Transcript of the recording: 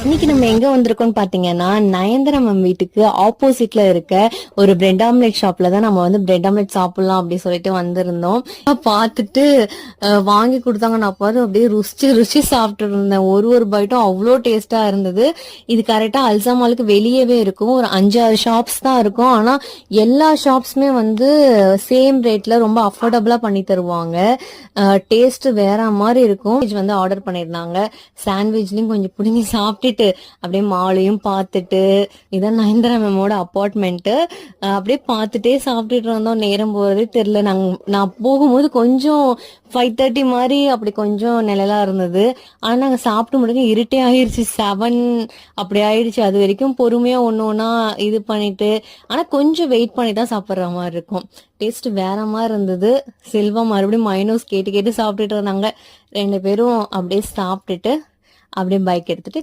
இன்னைக்கு நம்ம எங்க வந்திருக்கோம்னு பாத்தீங்கன்னா நயன்தாரா மேம் வீட்டுக்கு ஆப்போசிட்ல இருக்க ஒரு பிரெட் ஆம்லெட் ஷாப்ல தான் நம்ம வந்து பிரெட் ஆம்லெட் சாப்பிடலாம் அப்படின்னு சொல்லிட்டு வந்திருந்தோம். பார்த்துட்டு வாங்கி கொடுத்தாங்க. நான் பார்த்து அப்படியே ருசி ருசி சாப்பிட்டு இருந்தேன். ஒரு பைட்டும் அவ்வளோ டேஸ்டா இருந்தது. இது கரெக்டா அல்சாமாலுக்கு வெளியவே இருக்கும். ஒரு 5-6 ஷாப்ஸ் தான் இருக்கும். ஆனா எல்லா ஷாப்ஸுமே வந்து சேம் ரேட்ல ரொம்ப அஃபோர்டபுளா பண்ணி தருவாங்க. டேஸ்ட் வேற மாதிரி இருக்கும். வந்து ஆர்டர் பண்ணிருந்தாங்க. சாண்ட்விச்லயும் கொஞ்சம் புடுங்கி சாப்பிட்டுட்டு அப்படியே மாலையும் பார்த்துட்டு, இதான் நயன்தாரா மேமோட அப்பார்ட்மெண்ட். அப்படியே பார்த்துட்டே சாப்பிட்டுட்டு இருந்தோம். நேரம் போறதே தெரியல. நான் போகும்போது கொஞ்சம் 5:30 மாதிரி அப்படி கொஞ்சம் நிழலா இருந்தது. ஆனா நாங்க சாப்பிட்டு முடிஞ்சு இருட்டே ஆயிடுச்சு. 7 அப்படி ஆயிடுச்சு. அது வரைக்கும் பொறுமையா ஒண்ணு ஒண்ணா இது பண்ணிட்டு, ஆனா கொஞ்சம் வெயிட் பண்ணி தான் சாப்பிடுற மாதிரி இருக்கும். டேஸ்ட் வேற மாதிரி இருந்தது. செல்வா மறுபடியும் மைனோஸ் கேட்டு கேட்டு சாப்பிட்டுட்டு இருந்தாங்க. 2 பேரும் அப்படியே சாப்பிட்டுட்டு அப்படியே பைக் எடுத்துட்டு